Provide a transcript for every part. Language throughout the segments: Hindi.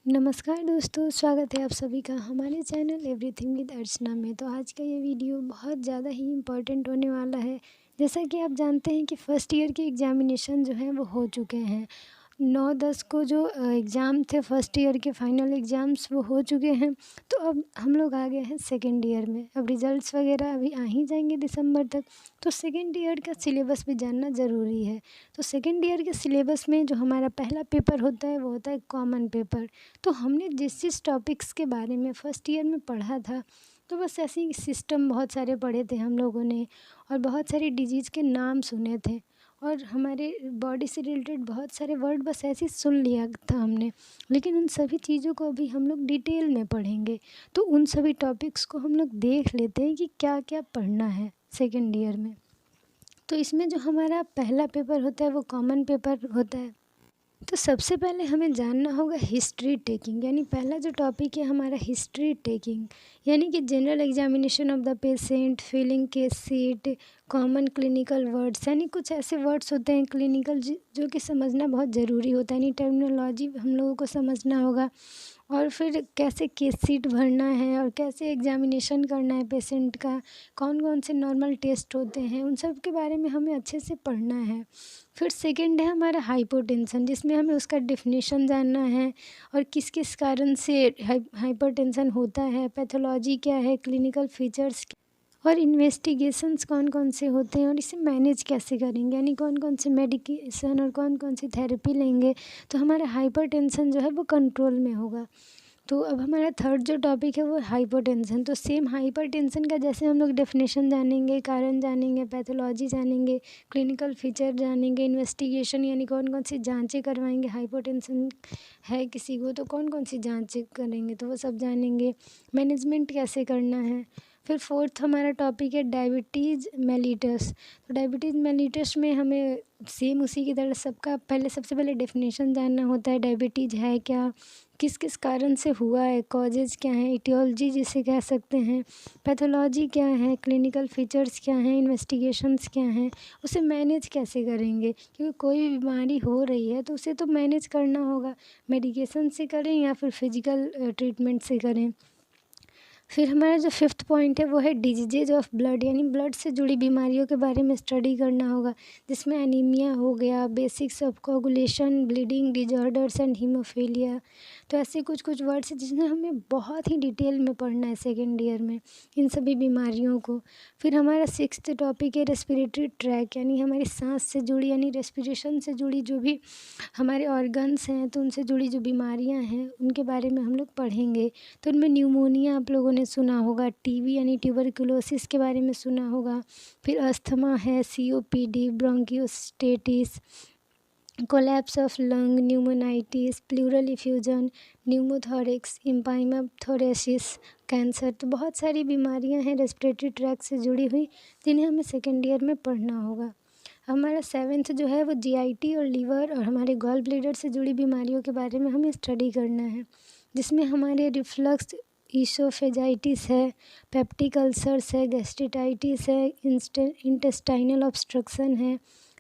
नमस्कार दोस्तों, स्वागत है आप सभी का हमारे चैनल एवरीथिंग विद अर्चना में। तो आज का ये वीडियो बहुत ज़्यादा ही इम्पोर्टेंट होने वाला है। जैसा कि आप जानते हैं कि फ़र्स्ट ईयर के एग्ज़ामिनेशन जो हैं वो हो चुके हैं। 9-10 को जो एग्ज़ाम थे फर्स्ट ईयर के फाइनल एग्ज़ाम्स वो हो चुके हैं। तो अब हम लोग आ गए हैं सेकेंड ईयर में। अब रिज़ल्ट्स वगैरह अभी आ ही जाएंगे दिसंबर तक। तो सेकेंड ईयर का सिलेबस भी जानना ज़रूरी है। तो सेकेंड ईयर के सिलेबस में जो हमारा पहला पेपर होता है वो होता है कॉमन पेपर। तो हमने जिस टॉपिक्स के बारे में फ़र्स्ट ईयर में पढ़ा था, तो बस ऐसे ही सिस्टम बहुत सारे पढ़े थे हम लोगों ने, और बहुत सारी डिजीज़ के नाम सुने थे, और हमारे बॉडी से रिलेटेड बहुत सारे वर्ड बस ऐसे ही सुन लिया था हमने। लेकिन उन सभी चीज़ों को अभी हम लोग डिटेल में पढ़ेंगे। तो उन सभी टॉपिक्स को हम लोग देख लेते हैं कि क्या क्या पढ़ना है सेकेंड ईयर में। तो इसमें जो हमारा पहला पेपर होता है वो कॉमन पेपर होता है। तो सबसे पहले हमें जानना होगा हिस्ट्री टेकिंग, यानी पहला जो टॉपिक है हमारा हिस्ट्री टेकिंग, यानी कि general examination of the patient, filling case sheet, common clinical words, यानी कुछ ऐसे वर्ड्स होते हैं क्लिनिकल जो कि समझना बहुत ज़रूरी होता है। यानी टर्मिनोलॉजी हम लोगों को समझना होगा, और फिर कैसे केस सीट भरना है और कैसे एग्जामिनेशन करना है पेशेंट का, कौन कौन से नॉर्मल टेस्ट होते हैं, उन सब के बारे में हमें अच्छे से पढ़ना है। फिर सेकंड है हमारा हाइपोटेंशन, जिसमें हमें उसका डेफिनेशन जानना है और किस किस कारण से हाइपरटेंशन होता है, पैथोलॉजी क्या है, क्लिनिकल फीचर्स और इन्वेस्टिगेशंस कौन कौन से होते हैं, और इसे मैनेज कैसे करेंगे, यानी कौन कौन से मेडिकेशन और कौन कौन सी थेरेपी लेंगे तो हमारा हाइपरटेंशन जो है वो कंट्रोल में होगा। तो अब हमारा थर्ड जो टॉपिक है वो हाइपरटेंशन। तो सेम हाइपरटेंशन का जैसे हम लोग डेफिनेशन जानेंगे, कारण जानेंगे, पैथोलॉजी जानेंगे, क्लिनिकल फीचर जानेंगे, इन्वेस्टिगेशन यानी कौन कौन सी जांचें करवाएंगे, हाइपरटेंशन है किसी को तो कौन कौन सी जांचें करेंगे तो वो सब जानेंगे, मैनेजमेंट कैसे करना है। फिर फोर्थ हमारा टॉपिक है डायबिटीज़ मेलिटस। तो डायबिटीज़ मेलिटस में हमें सेम उसी की तरह सबसे पहले डेफिनेशन जानना होता है, डायबिटीज़ है क्या, किस किस कारण से हुआ है, कॉजेज़ क्या हैं, इटियोलॉजी जिसे कह सकते हैं, पैथोलॉजी क्या है, क्लिनिकल फीचर्स क्या हैं, इन्वेस्टिगेशंस क्या हैं, उसे मैनेज कैसे करेंगे, क्योंकि कोई भी बीमारी हो रही है तो उसे तो मैनेज करना होगा, मेडिकेशन से करें या फिर फिजिकल ट्रीटमेंट से करें। फिर हमारा जो फिफ्थ पॉइंट है वो है डिजीजेज ऑफ ब्लड, यानी ब्लड से जुड़ी बीमारियों के बारे में स्टडी करना होगा, जिसमें एनीमिया हो गया, basics of coagulation, bleeding disorders and haemophilia. तो ऐसे कुछ कुछ वर्ड्स हैं जिन्हें हमें बहुत ही डिटेल में पढ़ना है सेकेंड ईयर में, इन सभी बीमारियों को। फिर हमारा सिक्स्थ टॉपिक है रेस्पिरेटरी ट्रैक, यानी हमारी सांस से जुड़ी यानी रेस्पिरेशन से जुड़ी जो भी हमारे ऑर्गन्स हैं तो उनसे जुड़ी जो बीमारियां हैं उनके बारे में हम लोग पढ़ेंगे। तो उनमें न्यूमोनिया आप लोगों ने सुना होगा, टीबी यानी ट्यूबरकुलोसिस के बारे में सुना होगा, फिर अस्थमा है, COPD, bronchiectasis, collapse of lung, pneumonitis, pleural effusion, pneumothorax, empyema thoracis, cancer. तो बहुत सारी बीमारियां हैं रेस्पिरेटरी ट्रैक से जुड़ी हुई जिन्हें हमें सेकेंड ईयर में पढ़ना होगा। हमारा सेवेंथ जो है वो जीआईटी और लीवर और हमारे गॉल ब्लैडर से जुड़ी बीमारियों के बारे में हमें स्टडी करना है, जिसमें हमारे रिफ्लक्स ईसोफेजाइटिस है, पेप्टिक अल्सर्स है, गैस्ट्रिटाइटिस है, इंटेस्टाइनल ऑब्स्ट्रक्शन है,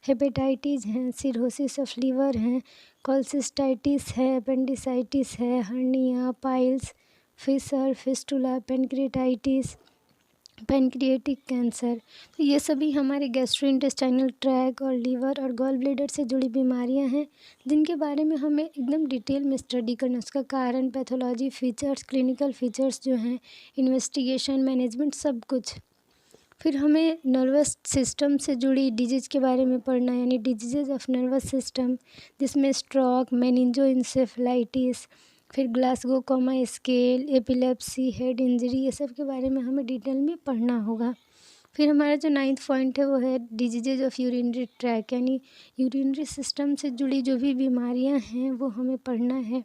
हेपेटाइटिस हैं, सिरोसिस ऑफ लीवर हैं, कोलसिस्टाइटिस है, अपेंडिसाइटिस है, hernia, piles, fissure, fistula, pancreatitis, pancreatic cancer. तो ये सभी हमारे गैस्ट्रोइंटेस्टाइनल ट्रैक और लीवर और गॉल ब्लैडर से जुड़ी बीमारियां हैं जिनके बारे में हमें एकदम डिटेल में स्टडी करना है, उसका कारण, पैथोलॉजी, फीचर्स, क्लिनिकल फीचर्स जो हैं, इन्वेस्टिगेशन, मैनेजमेंट, सब कुछ। फिर हमें नर्वस सिस्टम से जुड़ी डिजीज़ के बारे में पढ़ना है, यानी डिजीज़ ऑफ नर्वस सिस्टम, जिसमें स्ट्रोक, मेनिंजोइंसेफेलाइटिस, फिर Glasgow coma scale, epilepsy, head injury, ये सब के बारे में हमें डिटेल में पढ़ना होगा। फिर हमारा जो नाइन्थ पॉइंट है वो है डिजीज़ ऑफ यूरिनरी ट्रैक, यानी यूरिनरी सिस्टम से जुड़ी जो भी बीमारियां हैं वो हमें पढ़ना है,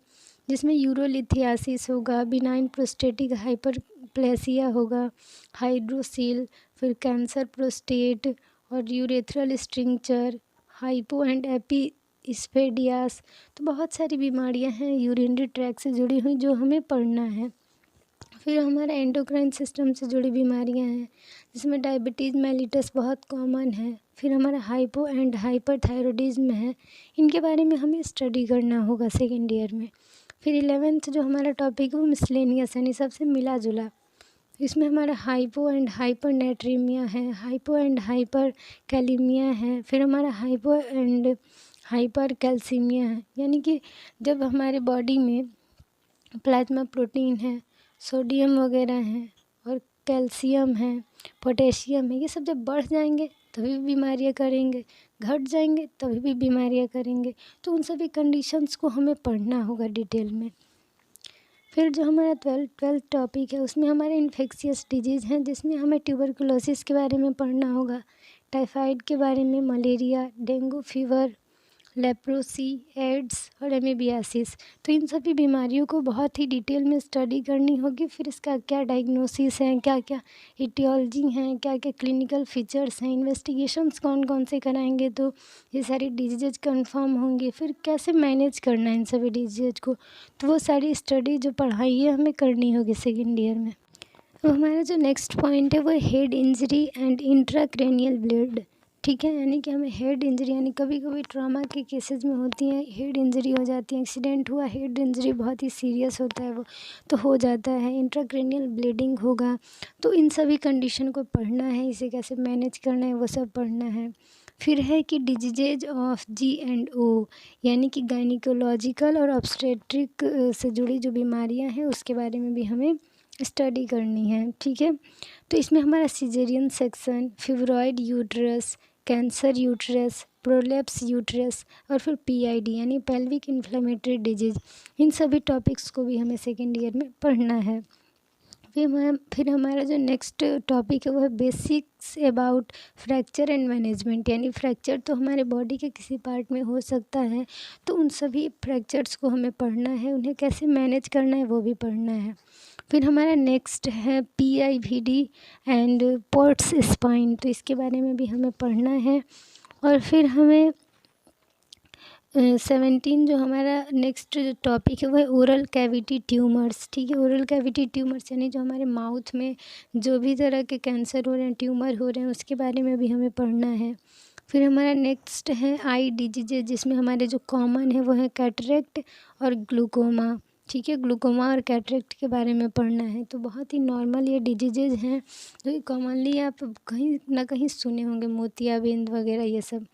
जिसमें यूरोलिथियासिस होगा, बिनाइन प्रोस्टेटिक हाइपरप्लेसिया होगा, हाइड्रोसील, फिर कैंसर प्रोस्टेट और यूरेथ्रल स्ट्रिक्चर, हाइपो एंड एपिस्पेडियास। तो बहुत सारी बीमारियां हैं यूरिनरी ट्रैक से जुड़ी हुई जो हमें पढ़ना है। फिर हमारा एंडोक्राइन सिस्टम से जुड़ी बीमारियां हैं, जिसमें डायबिटीज़ मेलिटस बहुत कॉमन है। फिर हमारा हाइपो एंड हाइपरथायरॉयडिज्म है, इनके बारे में हमें स्टडी करना होगा सेकेंड ईयर में। फिर 11th जो हमारा टॉपिक है वो मिसलेनियस यानी सबसे मिला जुला। इसमें हमारा हाइपो एंड हाइपर नेट्रीमिया है, हाइपो एंड हाइपर कैलीमिया है, फिर हमारा हाइपो एंड हाइपर कैल्सीमिया है। यानी कि जब हमारे बॉडी में प्लाज्मा प्रोटीन है, सोडियम वगैरह है और कैल्शियम है, पोटेशियम है, ये सब जब बढ़ जाएंगे तभी बीमारियां करेंगे, घट जाएंगे तभी भी बीमारियां करेंगे। तो उन सभी कंडीशंस को हमें पढ़ना होगा डिटेल में। फिर जो हमारा ट्वेल्थ टॉपिक है उसमें हमारे इन्फेक्शियस डिजीज़ हैं, जिसमें हमें ट्यूबरकुलोसिस के बारे में पढ़ना होगा, टाइफाइड के बारे में, malaria, dengue fever, leprosy, AIDS और एमीबियासिस। तो इन सभी बीमारियों को बहुत ही डिटेल में स्टडी करनी होगी। फिर इसका क्या डायग्नोसिस है, क्या क्या इटियोलॉजी हैं, क्या क्या क्लिनिकल फीचर्स हैं, इन्वेस्टिगेशंस कौन कौन से कराएंगे तो ये सारी डिजीज़ कंफर्म होंगी। फिर कैसे मैनेज करना है इन सभी डिजीज़ को, तो वो सारी स्टडी जो पढ़ाई है हमें करनी होगी सेकेंड ईयर में। तो हमारा जो नेक्स्ट पॉइंट है वो head injury and intracranial bleed. ठीक है, यानी कि हमें हेड इंजरी यानी कभी कभी ट्रॉमा के केसेस में होती हैं, हेड इंजरी हो जाती है, एक्सीडेंट हुआ, हेड इंजरी बहुत ही सीरियस होता है वो तो हो जाता है, इंट्राक्रैनियल ब्लीडिंग होगा। तो इन सभी कंडीशन को पढ़ना है, इसे कैसे मैनेज करना है वो सब पढ़ना है। फिर है कि डिजीजेज ऑफ G&O यानी कि गायनिकोलॉजिकल और ऑब्स्टेट्रिक से जुड़ी जो बीमारियां हैं उसके बारे में भी हमें स्टडी करनी है। ठीक है, तो इसमें हमारा caesarean section, fibroid uterus, cancer uterus, prolapse uterus और फिर PID यानी पेल्विक इन्फ्लेमेटरी डिजीज़, इन सभी टॉपिक्स को भी हमें सेकेंड ईयर में पढ़ना है। फिर हमारा जो नेक्स्ट टॉपिक है वो है basics about fracture and management. यानी फ्रैक्चर तो हमारे बॉडी के किसी पार्ट में हो सकता है, तो उन सभी फ्रैक्चर्स को हमें पढ़ना है, उन्हें कैसे मैनेज करना है वो भी पढ़ना है। फिर हमारा नेक्स्ट है PIVD एंड पोर्ट्स स्पाइन, तो इसके बारे में भी हमें पढ़ना है। और फिर हमें 17 जो हमारा नेक्स्ट जो टॉपिक है वो है ओरल कैविटी ट्यूमर्स। ठीक है, ओरल कैविटी ट्यूमर्स यानी जो हमारे माउथ में जो भी तरह के कैंसर हो रहे हैं, ट्यूमर हो रहे हैं, उसके बारे में भी हमें पढ़ना है। फिर हमारा नेक्स्ट है आई डिजीजेज, जिसमें हमारे जो कॉमन है वो है कैटरेक्ट और ग्लूकोमा। ठीक है, ग्लूकोमा और कैटरेक्ट के बारे में पढ़ना है। तो बहुत ही नॉर्मल ये डिजीजेज हैं जो कि कॉमनली आप कहीं ना कहीं सुने होंगे, मोतियाबिंद वगैरह ये सब।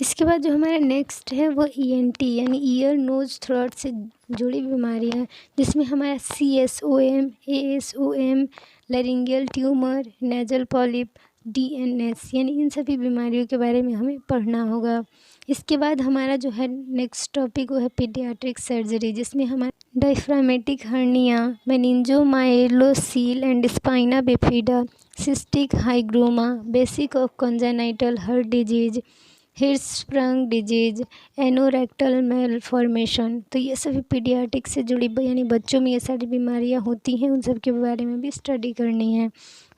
इसके बाद जो हमारा नेक्स्ट है वो ENT यानी ईयर नोज थ्रोट से जुड़ी बीमारियां हैं, जिसमें हमारा CSOM, ASOM, laryngeal tumour, nasal polyp, DNS यानी इन सभी बीमारियों के बारे में हमें पढ़ना होगा। इसके बाद हमारा जो है नेक्स्ट टॉपिक वो है पीडियाट्रिक सर्जरी, जिसमें हमारा diaphragmatic hernia, meningomyelocele and spina bifida, cystic hygroma, basic of congenital heart disease, Hirschsprung disease, anorectal malformation. तो ये सभी पीडियाट्रिक से जुड़ी यानी बच्चों में ये सारी बीमारियां होती हैं, उन सब के बारे में भी स्टडी करनी है।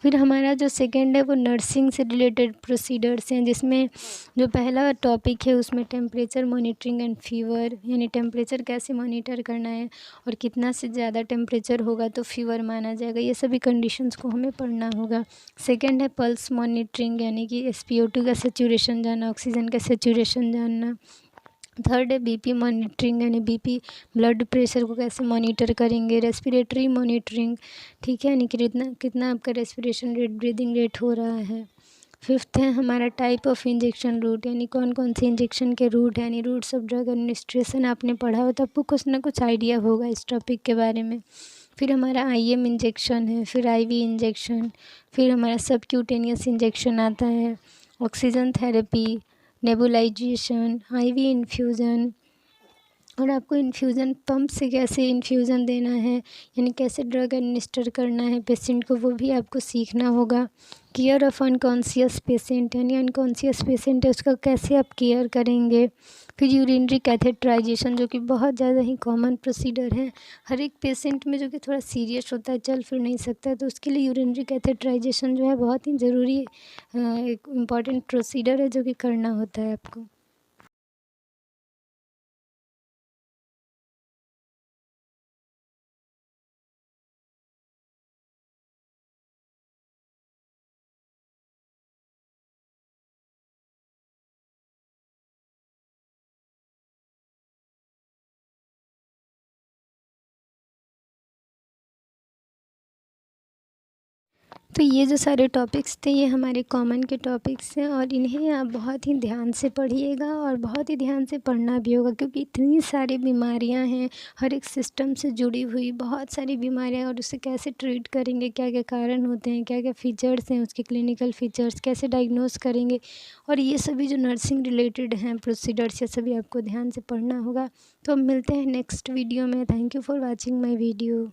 फिर हमारा जो सेकंड है वो नर्सिंग से रिलेटेड प्रोसीडर्स हैं, जिसमें जो पहला टॉपिक है उसमें टेम्परेचर मॉनिटरिंग एंड फीवर यानी टेम्परेचर कैसे मॉनिटर करना है और कितना से ज़्यादा टेम्परेचर होगा तो फीवर माना जाएगा, ये सभी कंडीशंस को हमें पढ़ना होगा। सेकंड है पल्स मॉनिटरिंग यानी कि SpO2 का सेचुरेशन जानना, ऑक्सीजन का सेचुरेशन जानना। थर्ड है BP मॉनिटरिंग यानी BP ब्लड प्रेशर को कैसे मॉनिटर करेंगे। रेस्पिरेटरी मॉनिटरिंग, ठीक है, यानी कि कितना कितना आपका रेस्पिरेशन रेट, ब्रीदिंग रेट हो रहा है। फिफ्थ है हमारा टाइप ऑफ इंजेक्शन रूट यानी कौन कौन से इंजेक्शन के रूट है, यानी रूट्स ऑफ ड्रग एडमिनिस्ट्रेशन आपने पढ़ा हो तो आपको कुछ ना कुछ आइडिया होगा इस टॉपिक के बारे में। फिर हमारा IM इंजेक्शन है, फिर IV इंजेक्शन, फिर हमारा सबक्यूटेनियस इंजेक्शन आता है, oxygen therapy, nebulisation, IV infusion, और आपको इन्फ्यूज़न पंप से कैसे इन्फ्यूज़न देना है यानी कैसे ड्रग एडमिनिस्टर करना है पेशेंट को, वो भी आपको सीखना होगा। केयर ऑफ़ अनकॉन्शियस पेशेंट यानी अनकॉन्शियस पेशेंट है उसका कैसे आप केयर करेंगे। फिर यूरिनरी कैथेटराइजेशन जो कि बहुत ज़्यादा ही कॉमन प्रोसीजर है हर एक पेशेंट में, जो कि थोड़ा सीरियस होता है, चल फिर नहीं सकता है, तो उसके लिए यूरिनरी कैथेटराइजेशन जो है बहुत ही ज़रूरी एक इम्पॉर्टेंट प्रोसीजर है जो कि करना होता है आपको। तो ये जो सारे टॉपिक्स थे ये हमारे कॉमन के टॉपिक्स हैं और इन्हें आप बहुत ही ध्यान से पढ़िएगा और बहुत ही ध्यान से पढ़ना भी होगा, क्योंकि इतनी सारी बीमारियां हैं हर एक सिस्टम से जुड़ी हुई, बहुत सारी बीमारियां, और उसे कैसे ट्रीट करेंगे, क्या क्या कारण होते हैं, क्या क्या फीचर्स हैं उसके, क्लिनिकल फीचर्स कैसे डायग्नोस करेंगे, और ये सभी जो नर्सिंग रिलेटेड हैं प्रोसीडर्स, ये सभी आपको ध्यान से पढ़ना होगा। तो अब मिलते हैं नेक्स्ट वीडियो में। Thank you for watching my video.